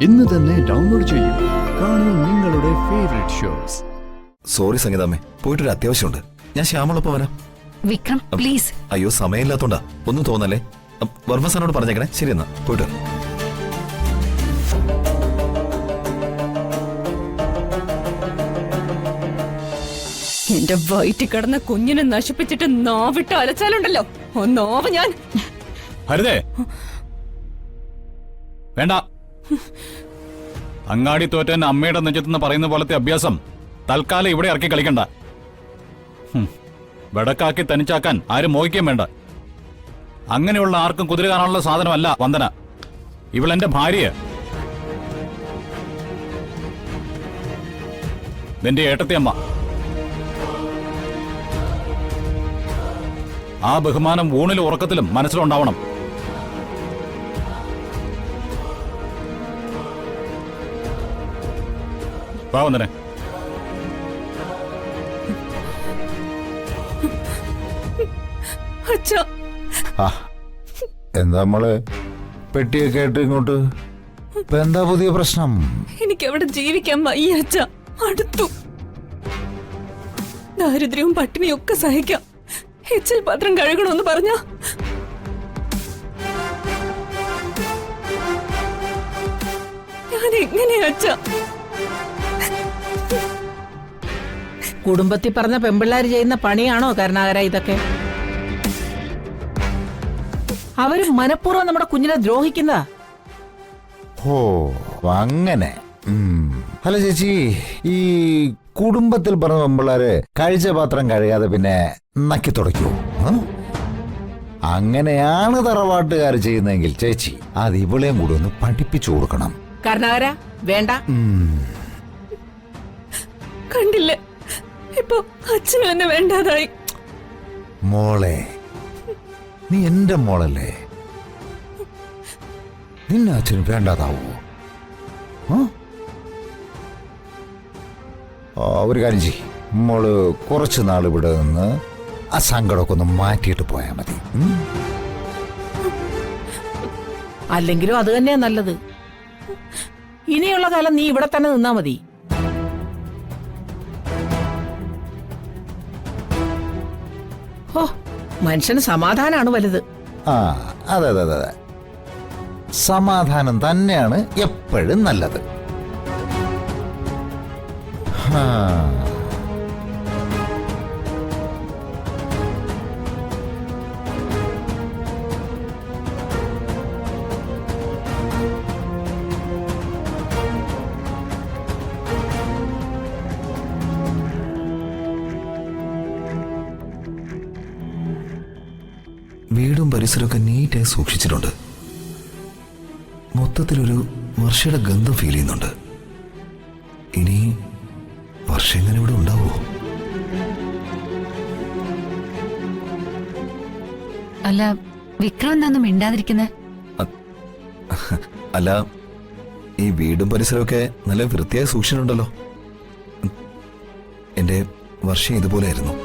ഇന്ന് തന്നെ ഡൗൺലോഡ് ചെയ്യൂ. കാണൂ നിങ്ങളുടെ ഫേവറേറ്റ് ഷോസ്. സോറി സംഗീതാമ്മേ, പോയിട്ടൊരു അത്യാവശ്യമുണ്ട്. ഞാൻ ശ്യാമളൊപ്പം വരാം. വിക്രം പ്ലീസ്. അയ്യോ സമയമില്ലാത്തോണ്ടാ, ഒന്നും തോന്നല്ലേ. വർമ്മ സാറിനോട് പറഞ്ഞേക്കണേ. ശരി എന്നാ, പോയിട്ട്. എന്റെ വയറ്റിൽ കിടന്ന കുഞ്ഞിനെ നശിപ്പിച്ചിട്ട് നാവിട്ട് അലച്ചാലുണ്ടല്ലോ, നാവ് ഞാൻ. ഹരിതേ വേണ്ട. അങ്ങാടി തോറ്റൻ അമ്മയുടെ നെഞ്ചത്തെന്ന് പറയുന്ന പോലത്തെ അഭ്യാസം തൽക്കാലം ഇവിടെ ഇറക്കി കളിക്കണ്ട. വെടക്കാക്കി തനിച്ചാക്കാൻ ആരും മോഹിക്കുകയും വേണ്ട. അങ്ങനെയുള്ള ആർക്കും കുതിര കാണാനുള്ള സാധനമല്ല വന്ദന. ഇവളെന്റെ ഭാര്യ, നിന്റെ ഏട്ടത്തിയമ്മ. ആ ബഹുമാനം ഊണിലും ഉറക്കത്തിലും മനസ്സിലുണ്ടാവണം. വന്ദനെ. എന്താ നമ്മള് പെട്ടിയൊക്കെ ആയിട്ട് ഇങ്ങോട്ട്? എന്താ പുതിയ പ്രശ്നം? എനിക്ക് അവിടെ ജീവിക്കാൻ വയ്യ അച്ഛ. അടുത്തു. ദാരിദ്ര്യവും പട്ടിണിയും ഒക്കെ സഹിക്കാം. എച്ചിൽ പാത്രം കഴുകണമെന്ന് പറഞ്ഞ ഞാൻ എങ്ങനെയാ അച്ഛ? കുടുംബത്തിൽ പറഞ്ഞ പെമ്പിള്ളാര് ചെയ്യുന്ന പണിയാണോ കരുണാകര ഇതൊക്കെ? അവര് മനഃപൂർവ്വം നമ്മുടെ കുഞ്ഞിനെ ദ്രോഹിക്കുന്നതാ. ഓ അങ്ങനെ. അല്ല ചേച്ചി, ഈ കുടുംബത്തിൽ പറഞ്ഞ പെമ്പിള്ളാര് കഴിച്ച പാത്രം കഴുകാതെ പിന്നെ നക്കി തുടയ്ക്കോ? അങ്ങനെയാണ് തറവാട്ടുകാർ ചെയ്യുന്നതെങ്കിൽ ചേച്ചി അത് ഇവളെയും കൂടി ഒന്ന് പഠിപ്പിച്ചു കൊടുക്കണം. കരുണാകര വേണ്ട. കണ്ടില്ലേ, ഇപ്പൊ അച്ഛനും എന്നെ വേണ്ടാതായി. മോളെ, നീ എന്റെ മോളല്ലേ, നിന്നെ അച്ഛന് വേണ്ടാതാവോ? ഒരു കാര്യം ചെയ്യ്, മോള് കുറച്ച് നാൾ ഇവിടെ നിന്ന് ആ സങ്കടമൊക്കെ ഒന്ന് മാറ്റിയിട്ട് പോയാൽ മതി. അല്ലെങ്കിലും അത് തന്നെയാ നല്ലത്. ഇനിയുള്ള കാലം നീ ഇവിടെ തന്നെ നിന്നാ മതി. ഓ, മനുഷ്യന് സമാധാനാണ് വലുത്. ആ അതെ അതെ അതെ, സമാധാനം തന്നെയാണ് എപ്പോഴും നല്ലത്. വീടും പരിസരമൊക്കെ നീറ്റായി സൂക്ഷിച്ചിട്ടുണ്ട്. മൊത്തത്തിലൊരു വർഷയുടെ ഗന്ധം ഫീൽ ചെയ്യുന്നുണ്ട്. ഇനി വർഷ എങ്ങനെ ഇവിടെ ഉണ്ടാവോ? അല്ല, വിക്രം എന്താന്നും മിണ്ടാതിരിക്കുന്നേ? അല്ല, ഈ വീടും പരിസരമൊക്കെ നല്ല വൃത്തിയായി സൂക്ഷിച്ചിട്ടുണ്ടല്ലോ. എന്റെ വർഷം ഇതുപോലെയായിരുന്നു.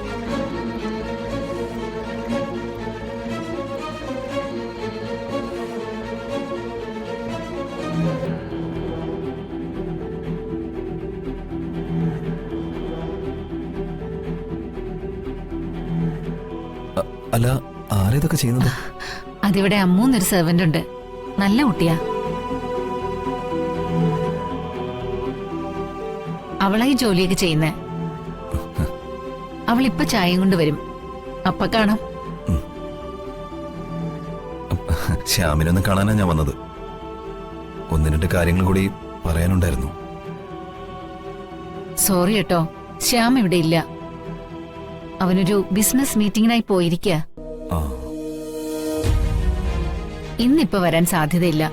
അല്ല, ആരേതൊക്കെ ചെയ്യുന്നത്? അതിവിടെ അമ്മൂന്നൊരു സെർവന്റ് ഉണ്ട്. നല്ല കുട്ടിയാ. അവളായി ജോലിയൊക്കെ ചെയ്യുന്നേ. അവളിപ്പൊ ചായയും കൊണ്ട് വരും, അപ്പ കാണാം. ശ്യാമിനൊന്ന് കാണാനാ ഞാൻ വന്നത്. ഒന്ന് രണ്ട് കാര്യങ്ങൾ കൂടി പറയാനുണ്ടായിരുന്നു. സോറി കേട്ടോ, ശ്യാം ഇവിടെ ഇല്ല. അവനൊരു ബിസിനസ് മീറ്റിംഗിനായി പോയിരിക്കുക. ഇന്നിപ്പോ വരാൻ സാധ്യതയില്ല.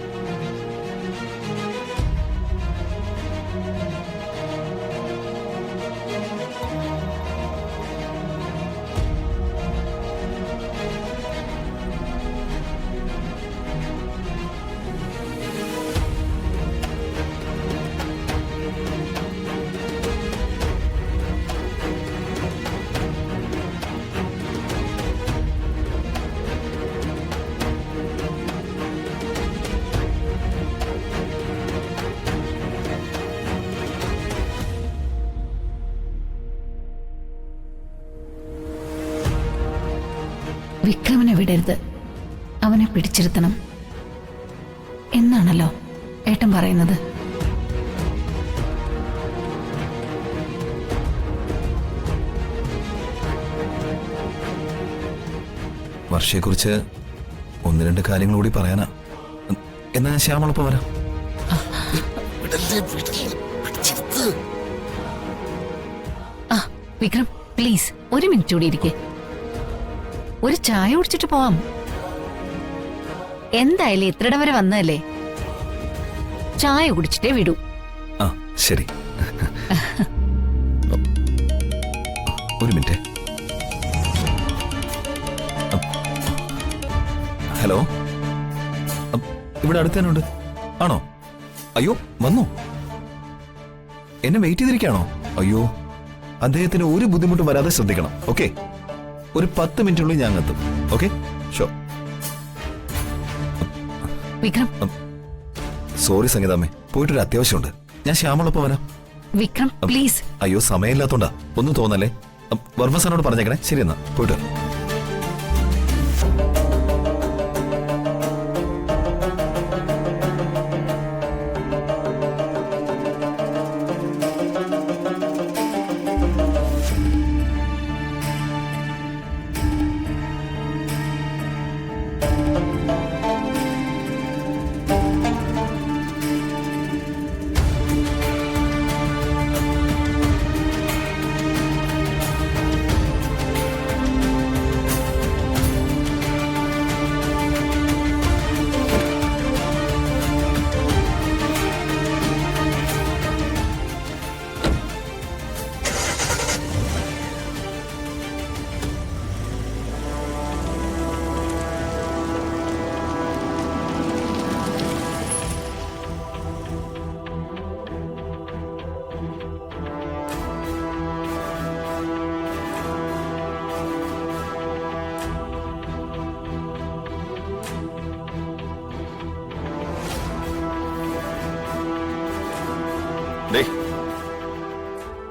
വിടരുത്, അവനെ പിടിച്ചിരുത്തണം എന്നാണല്ലോ ഏട്ടൻ പറയുന്നത്. വർഷയെക്കുറിച്ച് ഒന്ന് രണ്ട് കാര്യങ്ങൾ കൂടി പറയാനാ. എന്നാ ഞാൻ ശ്യാമളൊപ്പം വരാം. ആ വിക്രം, പ്ലീസ് ഒരു മിനിറ്റ് കൂടി ഇരിക്കെ. ഒരു ചായ കുടിച്ചിട്ട് പോവാം. എന്തായാലും ഇത്രയിടം വരെ വന്നതല്ലേ, ചായ കുടിച്ചിട്ടേ വിടൂ. ആ ശരി. ഒരു മിനിറ്റ്. ഹലോ, ഇവിടെ അടുത്ത് തന്നെ ഉണ്ട്. ആണോ? അയ്യോ വന്നോ? എന്നെ വെയിറ്റ് ചെയ്തിരിക്കുകയാണോ? അയ്യോ, അദ്ദേഹത്തിന് ഒരു ബുദ്ധിമുട്ടും വരാതെ ശ്രദ്ധിക്കണം. ഓക്കെ, ഒരു 10 മിനിറ്റിനുള്ളിൽ ഞാൻ എത്തും. Okay, show. വിക്രം, സോറി സംഗീതാമ്മേ, പോയിട്ടൊരു അത്യാവശ്യമുണ്ട്. ഞാൻ ശ്യാമളൊപ്പം വരാം. വിക്രം പ്ലീസ്. അയ്യോ സമയമില്ലാത്തോണ്ടാ, ഒന്നും തോന്നല്ലേ. വർമ്മ സാറിനോട് പറഞ്ഞേക്കണേ. ശരി എന്നാ, പോയിട്ട് വരാം.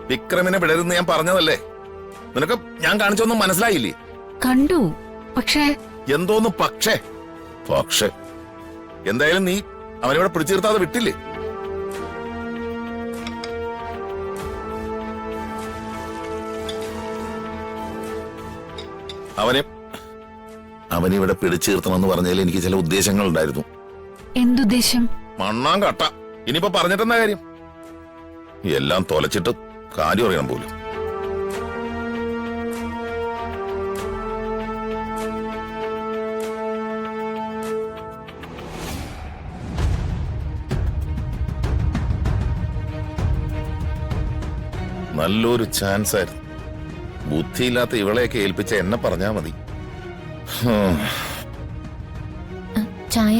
വിക്രമിനെ വിടരുന്ന് ഞാൻ പറഞ്ഞതല്ലേ? നിനക്ക് ഞാൻ കാണിച്ചൊന്നും മനസ്സിലായില്ലേ? കണ്ടു, പക്ഷേ എന്തോന്ന് പക്ഷേ? പക്ഷേ എന്തായാലും നീ അവനിവിടെ പിടിച്ചു നിർത്താതെ വിട്ടില്ലേ? അവനിവിടെ പിടിച്ചു നിർത്തണമെന്ന് പറഞ്ഞതിൽ എനിക്ക് ചില ഉദ്ദേശങ്ങൾ ഉണ്ടായിരുന്നു. എന്തുദ്ദേശം? മണ്ണാൻ കട്ട. ഇനിയിപ്പോ പറഞ്ഞിട്ടെന്താ കാര്യം? എല്ലാം തൊലച്ചിട്ട് കാര്യം അറിയണം പോലും. നല്ലൊരു ചാൻസ് ആയിരുന്നു. ബുദ്ധിയില്ലാത്ത ഇവളെയൊക്കെ ഏൽപ്പിച്ച എന്നെ പറഞ്ഞാ മതി. ചായ